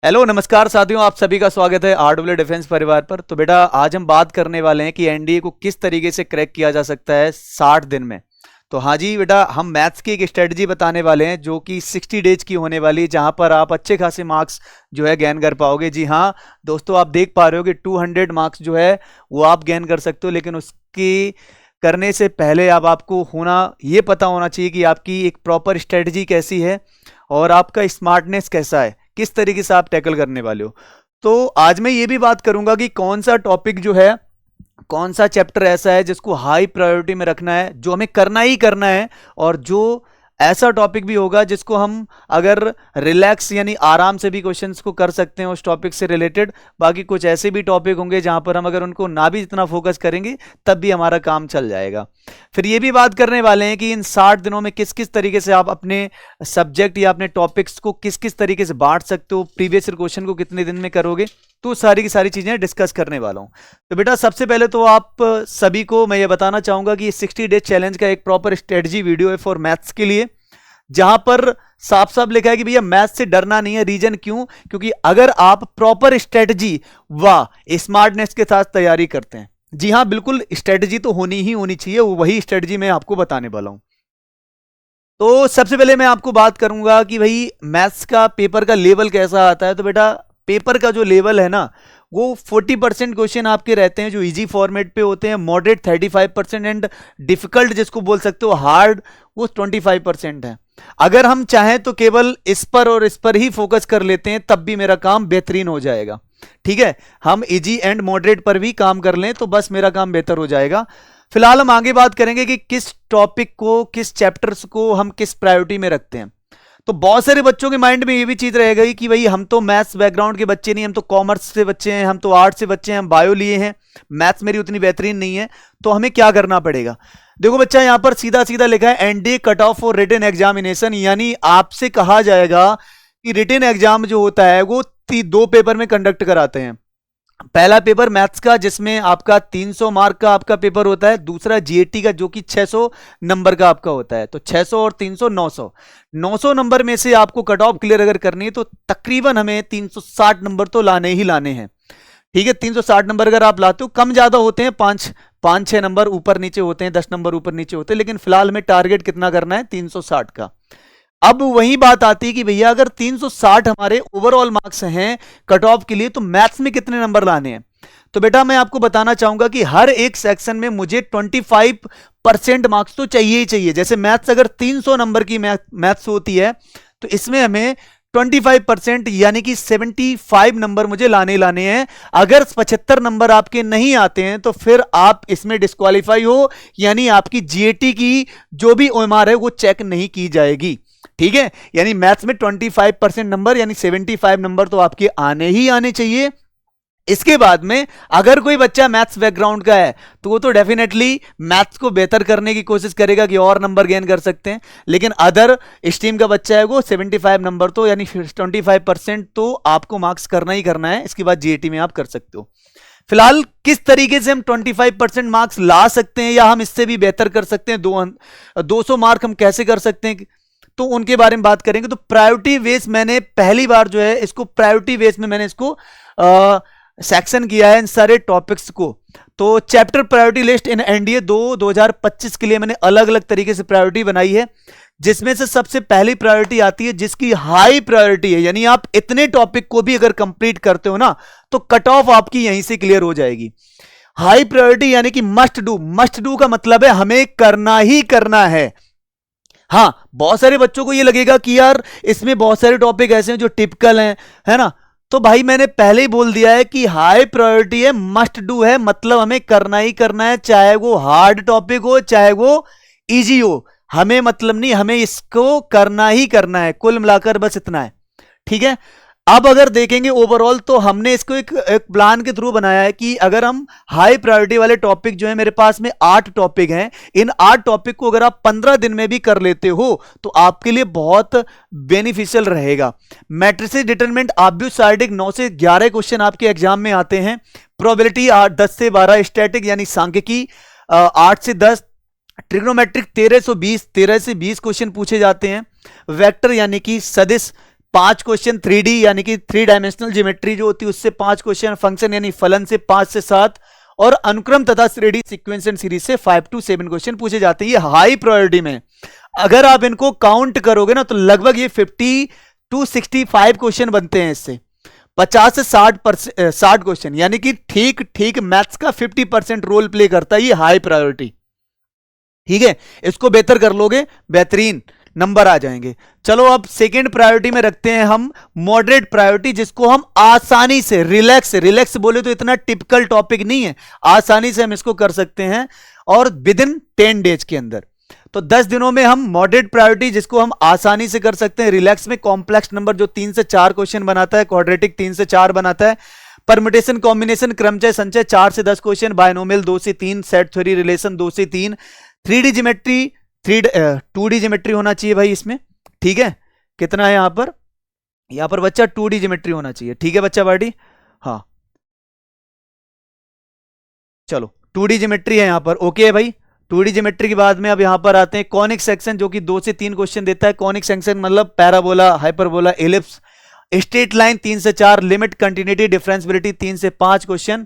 Hello नमस्कार साथियों, आप सभी का स्वागत है आरडब्ल्यू डिफेंस परिवार पर। तो बेटा आज हम बात करने वाले हैं कि एनडीए को किस तरीके से क्रैक किया जा सकता है 60 दिन में। तो हाँ जी बेटा, हम मैथ्स की एक स्ट्रेटजी बताने वाले हैं जो कि 60 डेज की होने वाली है, जहां पर आप अच्छे खासे मार्क्स जो है गेन कर पाओगे। जी हाँ दोस्तों, आप देख पा रहे हो कि 200 मार्क्स जो है वो आप गेन कर सकते हो, लेकिन उसकी करने से पहले अब आपको ये पता होना चाहिए कि आपकी एक प्रॉपर स्ट्रेटजी कैसी है और आपका स्मार्टनेस कैसा है, किस तरीके से आप टैकल करने वाले हो। तो आज मैं ये भी बात करूंगा कि कौन सा टॉपिक जो है, कौन सा चैप्टर ऐसा है जिसको हाई प्रायोरिटी में रखना है, जो हमें करना ही करना है, और जो ऐसा टॉपिक भी होगा जिसको हम अगर रिलैक्स यानी आराम से भी क्वेश्चंस को कर सकते हैं उस टॉपिक से रिलेटेड। बाकी कुछ ऐसे भी टॉपिक होंगे जहां पर हम अगर उनको ना भी इतना फोकस करेंगे तब भी हमारा काम चल जाएगा। फिर ये भी बात करने वाले हैं कि इन 60 दिनों में किस किस तरीके से आप अपने सब्जेक्ट या अपने टॉपिक्स को किस किस तरीके से बांट सकते हो, प्रीवियस क्वेश्चन को कितने दिन में करोगे। तो सारी की सारी चीजें डिस्कस करने वाला हूं। तो बेटा सबसे पहले तो आप सभी को मैं ये बताना चाहूंगा कि 60 डेज चैलेंज का एक प्रॉपर स्ट्रेटजी वीडियो है फॉर मैथ्स के लिए, जहां पर साफ साफ लिखा है कि भैया मैथ्स से डरना नहीं है। रीजन क्यों? क्योंकि अगर आप प्रॉपर स्ट्रेटजी व स्मार्टनेस के साथ तैयारी करते हैं, जी हाँ बिल्कुल स्ट्रेटजी तो होनी ही होनी चाहिए, वही स्ट्रेटजी मैं आपको बताने वाला हूं। तो सबसे पहले मैं आपको बात करूंगा कि भाई मैथ्स का पेपर का लेवल कैसा आता है। तो बेटा पेपर का जो लेवल है ना, वो 40% क्वेश्चन आपके रहते हैं जो इजी फॉर्मेट पे होते हैं, मॉडरेट 35% एंड डिफिकल्ट जिसको बोल सकते हो हार्ड वो 25% है। अगर हम चाहें तो केवल इस पर और इस पर ही फोकस कर लेते हैं तब भी मेरा काम बेहतरीन हो जाएगा। ठीक है, हम इजी एंड मॉडरेट पर भी काम कर लें तो बस मेरा काम बेहतर हो जाएगा। फिलहाल हम आगे बात करेंगे कि किस टॉपिक को, किस चैप्टर्स को हम किस प्रायोरिटी में रखते हैं। तो बहुत सारे बच्चों के माइंड में ये भी चीज रह गई कि भाई हम तो मैथ्स बैकग्राउंड के बच्चे नहीं, हम तो कॉमर्स से बच्चे हैं, हम तो आर्ट्स से बच्चे हैं, हम बायो लिए हैं, मैथ्स मेरी उतनी बेहतरीन नहीं है, तो हमें क्या करना पड़ेगा। देखो बच्चा, यहां पर सीधा सीधा लिखा है NDA cut off for written examination, यानी आपसे कहा जाएगा कि रिटन एग्जाम जो होता है वो 2 पेपर में कंडक्ट कराते हैं। पहला पेपर मैथ्स का जिसमें आपका 300 मार्क का आपका पेपर होता है, दूसरा जीएटी का जो कि 600 नंबर का आपका होता है। तो 600 और 300 900 नंबर में से आपको कट ऑफ क्लियर अगर करनी है तो तकरीबन हमें 360 नंबर तो लाने ही लाने हैं। ठीक है, 360 नंबर अगर आप लाते हो, कम ज्यादा होते हैं, 5-6 नंबर ऊपर नीचे होते हैं, 10 नंबर ऊपर नीचे होते हैं, लेकिन फिलहाल हमें टारगेट कितना करना है, 360 का। अब वही बात आती है कि भैया अगर 360 हमारे ओवरऑल मार्क्स हैं कट ऑफ के लिए, तो मैथ्स में कितने नंबर लाने हैं। तो बेटा मैं आपको बताना चाहूंगा कि हर एक सेक्शन में मुझे 25% मार्क्स तो चाहिए ही चाहिए। जैसे मैथ्स अगर 300 नंबर की मैथ्स होती है तो इसमें हमें 25% यानी कि 75 नंबर मुझे लाने लाने हैं। अगर 75 नंबर आपके नहीं आते हैं तो फिर आप इसमें डिस्क्वालीफाई हो, यानी आपकी जीएटी की जो भी ओएमआर है वो चेक नहीं की जाएगी। ठीक है, यानी मैथ्स में 25% नंबर यानी 75 नंबर तो आपके आने ही आने चाहिए। इसके बाद में अगर कोई बच्चा मैथ्स बैकग्राउंड का है तो वो तो डेफिनेटली मैथ्स को बेहतर करने की कोशिश करेगा कि और नंबर गेन कर सकते हैं, लेकिन अदर स्ट्रीम का बच्चा है वो 75 नंबर तो यानी 25% तो आपको मार्क्स करना ही करना है। इसके बाद जीएटी में आप कर सकते हो। फिलहाल किस तरीके से हम 25% मार्क्स ला सकते हैं या हम इससे भी बेहतर कर सकते हैं, 200 मार्क हम कैसे कर सकते हैं, तो उनके बारे में बात करेंगे। तो प्रायोरिटी बेस मैंने पहली बार जो है इसको प्रायोरिटी बेस में मैंने इसको सेक्शन किया है इन सारे टॉपिक्स को। तो chapter priority list in NDA 2025 के लिए मैंने अलग अलग तरीके से प्रायोरिटी बनाई है, जिसमें से सबसे पहली प्रायोरिटी आती है जिसकी हाई प्रायोरिटी है, यानी आप इतने टॉपिक को भी अगर कंप्लीट करते हो ना तो कट ऑफ आपकी यहीं से क्लियर हो जाएगी। हाई प्रायोरिटी यानी कि मस्ट डू का मतलब है हमें करना ही करना है। हाँ, बहुत सारे बच्चों को ये लगेगा कि यार इसमें बहुत सारे टॉपिक ऐसे हैं जो टिपिकल हैं, है ना। तो भाई मैंने पहले ही बोल दिया है कि हाई प्रायोरिटी है, मस्ट डू है, मतलब हमें करना ही करना है, चाहे वो हार्ड टॉपिक हो चाहे वो इजी हो, हमें मतलब नहीं, हमें इसको करना ही करना है। कुल मिलाकर बस इतना है। ठीक है, अब अगर देखेंगे ओवरऑल तो हमने इसको एक प्लान के थ्रू बनाया है कि अगर हम हाई प्रायोरिटी वाले टॉपिक जो है, मेरे पास में 8 टॉपिक हैं, इन 8 टॉपिक को अगर आप 15 दिन में भी कर लेते हो तो आपके लिए बहुत बेनिफिशियल रहेगा। मैट्रिसेस डिटरमिनेंट आब्यूसाइडिक 9 से 11 क्वेश्चन आपके एग्जाम में आते हैं। प्रोबेबिलिटी 10 से 12, स्टैटिक यानी सांख्यिकी 8 से 10, ट्रिग्नोमेट्रिक 13 से 20 क्वेश्चन पूछे जाते हैं। वेक्टर यानी कि सदिश 5 क्वेश्चन 3D यानी कि 3 डायमेंशनल ज्योमेट्री जो होती है उससे 5 क्वेश्चन, फंक्शन यानी फलन से 5 से 7, और अनुक्रम तथा श्रेणी सीक्वेंस एंड सीरीज से 5 to 7 क्वेश्चन पूछे जाते हैं। ये हाई प्रायोरिटी में, अगर आप इनको काउंट करोगे ना तो लगभग ये 50 to 65 क्वेश्चन बनते हैं इससे, 50 से 60 क्वेश्चन, यानी कि ठीक ठीक मैथ्स का 50% रोल प्ले करता है ये हाई प्रायोरिटी। ठीक है, इसको बेहतर कर लोगे, बेहतरीन नंबर आ जाएंगे। चलो अब सेकेंड प्रायोरिटी में रखते हैं हम मॉडरेट प्रायोरिटी, जिसको हम आसानी से रिलैक्स बोले तो इतना टिपिकल टॉपिक नहीं है, आसानी से हम इसको कर सकते हैं और विद इन 10 डेज के अंदर। तो 10 दिनों में हम मॉडरेट प्रायोरिटी जिसको हम आसानी से कर सकते हैं, रिलैक्स में कॉम्प्लेक्स नंबर जो 3 से 4 क्वेश्चन बनाता है, क्वाड्रेटिक 3 से 4 बनाता है, परम्यूटेशन कॉम्बिनेशन क्रमचय संचय 4 से 10 क्वेश्चन, बायनोमियल 2 से 3, सेट थ्योरी रिलेशन 2 से 3, 3D ज्योमेट्री 2D ज्योमेट्री होना चाहिए भाई इसमें। ठीक है, कितना है यहां पर बच्चा 2D ज्योमेट्री होना चाहिए। ठीक है बच्चा पार्टी, हाँ चलो 2D ज्योमेट्री है यहां पर, ओके है भाई। 2D ज्योमेट्री के बाद में अब यहां पर आते हैं कॉनिक सेक्शन जो कि 2 से 3 क्वेश्चन देता है। कॉनिक सेक्शन मतलब parabola, hyperbola, ellipse, straight line 3 से 4, लिमिट, कंटिन्यूटी, डिफरेंशिएबिलिटी 3 से 5 क्वेश्चन,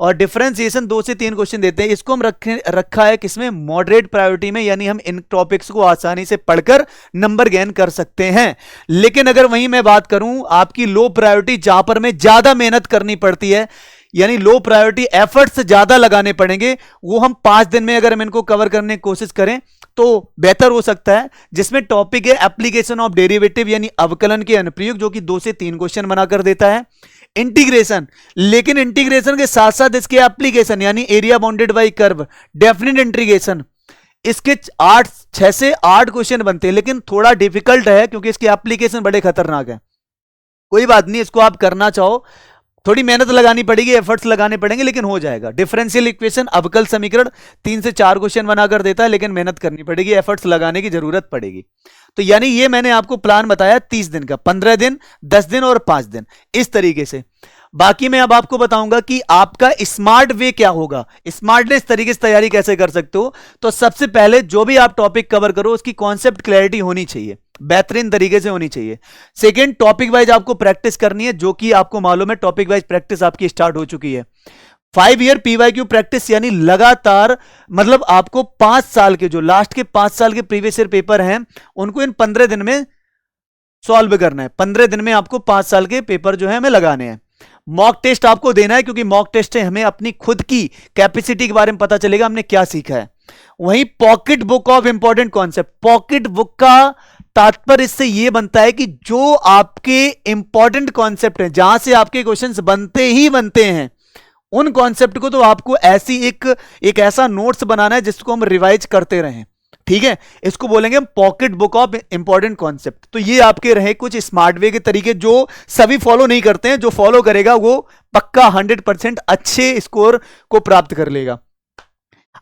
और डिफरेंशिएशन 2 से 3 क्वेश्चन देते हैं। इसको हम रखा है किसमें, मॉडरेट प्रायोरिटी में, यानी हम इन टॉपिक्स को आसानी से पढ़कर नंबर गेन कर सकते हैं। लेकिन अगर वहीं मैं बात करूं आपकी लो प्रायोरिटी, जहां पर में ज्यादा मेहनत करनी पड़ती है, यानी लो प्रायोरिटी एफर्ट्स ज्यादा लगाने पड़ेंगे, वो हम 5 दिन में अगर हम इनको कवर करने की कोशिश करें तो बेहतर हो सकता है। जिसमें टॉपिक है एप्लीकेशन ऑफ डेरिवेटिव यानी अवकलन के अनुप्रयोग, जो कि 2 से 3 क्वेश्चन बनाकर देता है। इंटीग्रेशन, लेकिन इंटीग्रेशन के साथ साथ इसके एप्लीकेशन यानी area bounded by curve, definite integration, इसके 6 से 8 क्वेश्चन बनते हैं, लेकिन थोड़ा डिफिकल्ट है क्योंकि इसके एप्लीकेशन बड़े खतरनाक है। कोई बात नहीं, इसको आप करना चाहो थोड़ी मेहनत लगानी पड़ेगी, एफर्ट्स लगाने पड़ेंगे, लेकिन हो जाएगा। डिफरेंशियल इक्वेशन, अवकल समीकरण 3 से 4 क्वेश्चन बनाकर देता है, लेकिन मेहनत करनी पड़ेगी, एफर्ट्स लगाने की जरूरत पड़ेगी। तो यानी ये मैंने आपको प्लान बताया 30 दिन का, 15 दिन, 10 दिन और 5 दिन, इस तरीके से। बाकी मैं अब आपको बताऊंगा कि आपका स्मार्ट वे क्या होगा, स्मार्टनेस तरीके से तैयारी कैसे कर सकते हो। तो सबसे पहले जो भी आप टॉपिक कवर करो उसकी कॉन्सेप्ट क्लैरिटी होनी चाहिए, बेहतरीन तरीके से होनी चाहिए। सेकंड, टॉपिक वाइज आपको प्रैक्टिस करनी है, जो कि आपको मालूम है टॉपिक वाइज प्रैक्टिस आपकी स्टार्ट हो चुकी है। 5 ईयर PYQ प्रैक्टिस यानी लगातार, मतलब आपको 5 साल के जो लास्ट के 5 साल के प्रीवियस ईयर पेपर हैं उनको इन 15 दिन में सॉल्व करना है। 15 दिन में आपको 5 साल के पेपर जो है हमें लगाने हैं। मॉक टेस्ट आपको देना है, क्योंकि मॉक टेस्ट से हमें अपनी खुद की कैपेसिटी के बारे में पता चलेगा हमने क्या सीखा है। वहीं pocket book of important concept, pocket book का तात्पर्य इससे यह बनता है कि जो आपके इंपॉर्टेंट कॉन्सेप्ट हैं, जहां से आपके क्वेश्चंस बनते ही बनते हैं, उन कॉन्सेप्ट को तो आपको ऐसी एक ऐसा नोट्स बनाना है जिसको हम रिवाइज करते रहें। ठीक है, इसको बोलेंगे हम pocket book of important concept. तो ये आपके रहे कुछ स्मार्ट वे के तरीके जो सभी फॉलो नहीं करते हैं, जो फॉलो करेगा वो पक्का 100% अच्छे स्कोर को प्राप्त कर लेगा।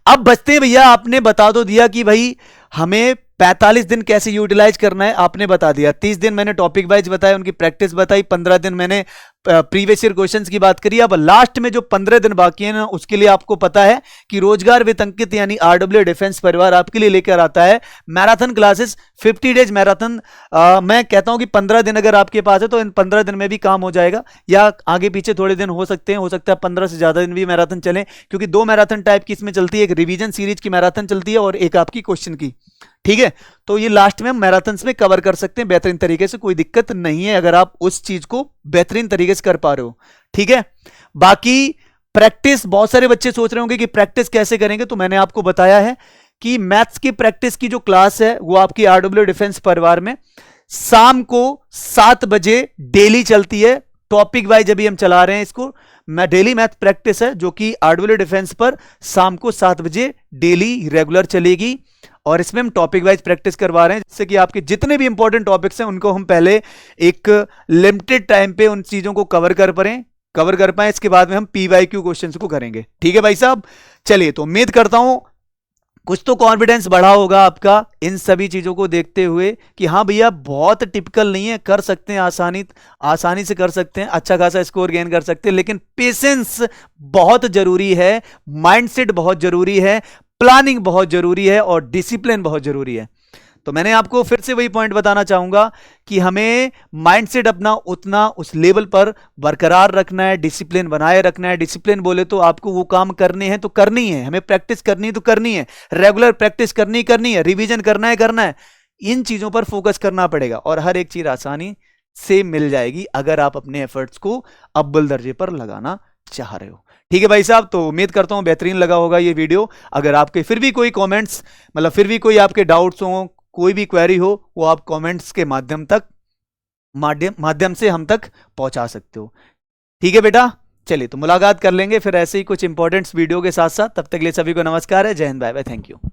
अब बचते हैं भैया, आपने बता तो दिया कि भाई हमें 45 दिन कैसे यूटिलाइज करना है, आपने बता दिया। 30 दिन मैंने टॉपिक वाइज बताया, उनकी प्रैक्टिस बताई, 15 दिन मैंने प्रीवियस ईयर क्वेश्चंस की बात करी। अब लास्ट में जो 15 दिन बाकी है ना, उसके लिए आपको पता है कि रोजगार विद अंकित यानी RW डिफेंस परिवार आपके लिए लेकर आता है मैराथन क्लासेस, 50 डेज मैराथन। मैं कहता हूं कि 15 दिन अगर आपके पास है तो इन 15 दिन में भी काम हो जाएगा, या आगे पीछे थोड़े दिन हो सकते हैं, हो सकता है 15 से ज्यादा दिन भी मैराथन चले, क्योंकि 2 मैराथन टाइप की इसमें चलती है, एक रिवीजन सीरीज की मैराथन चलती है और एक आपकी क्वेश्चन की। ठीक है, तो ये लास्ट में हम मैराथन में कवर कर सकते हैं बेहतरीन तरीके से, कोई दिक्कत नहीं है अगर आप उस चीज को बेहतरीन तरीके से कर पा रहे हो। ठीक है, बाकी प्रैक्टिस, बहुत सारे बच्चे सोच रहे होंगे कि प्रैक्टिस कैसे करेंगे, तो मैंने आपको बताया है कि मैथ्स की प्रैक्टिस की जो क्लास है वो आपकी RW डिफेंस परिवार में शाम को 7 बजे डेली चलती है। टॉपिक वाइज अभी हम चला रहे हैं इसको, मैं डेली मैथ प्रैक्टिस है जो कि RW डिफेंस पर शाम को 7 बजे डेली रेगुलर चलेगी, और इसमें हम टॉपिक वाइज प्रैक्टिस करवा रहे हैं, जिससे कि आपके जितने भी इंपॉर्टेंट टॉपिक्स हैं उनको हम पहले एक लिमिटेड टाइम पे उन चीजों को कवर कर पाए, इसके बाद में हम PYQ क्वेश्चंस को करेंगे। ठीक है भाई साहब, चलिए, तो उम्मीद करता हूं कुछ तो कॉन्फिडेंस बढ़ा होगा आपका इन सभी चीजों को देखते हुए कि हाँ भैया बहुत टिपिकल नहीं है, कर सकते हैं, आसानी से कर सकते हैं, अच्छा खासा स्कोर गेन कर सकते हैं। लेकिन पेशेंस बहुत जरूरी है, माइंडसेट बहुत जरूरी है, प्लानिंग बहुत जरूरी है और डिसिप्लिन बहुत जरूरी है। तो मैंने आपको फिर से वही पॉइंट बताना चाहूंगा कि हमें माइंडसेट अपना उतना उस लेवल पर बरकरार रखना है, डिसिप्लिन बनाए रखना है। डिसिप्लिन बोले तो आपको वो काम करने हैं तो करनी है, हमें प्रैक्टिस करनी है तो करनी है, रेगुलर प्रैक्टिस करनी है, रिवीजन करना है। इन चीजों पर फोकस करना पड़ेगा और हर एक चीज आसानी से मिल जाएगी अगर आप अपने एफर्ट्स को अव्वल दर्जे पर लगाना चाह रहे हो। ठीक है भाई साहब, तो उम्मीद करता हूं बेहतरीन लगा होगा ये वीडियो। अगर आपके फिर भी कोई कमेंट्स, मतलब फिर भी कोई आपके डाउट्स हो, कोई भी क्वेरी हो, वो आप कमेंट्स के माध्यम से हम तक पहुंचा सकते हो। ठीक है बेटा, चलिए तो मुलाकात कर लेंगे फिर ऐसे ही कुछ इंपॉर्टेंट वीडियो के साथ साथ। तब तक के लिए सभी को नमस्कार है, Jai Hind, bye bye, thank you.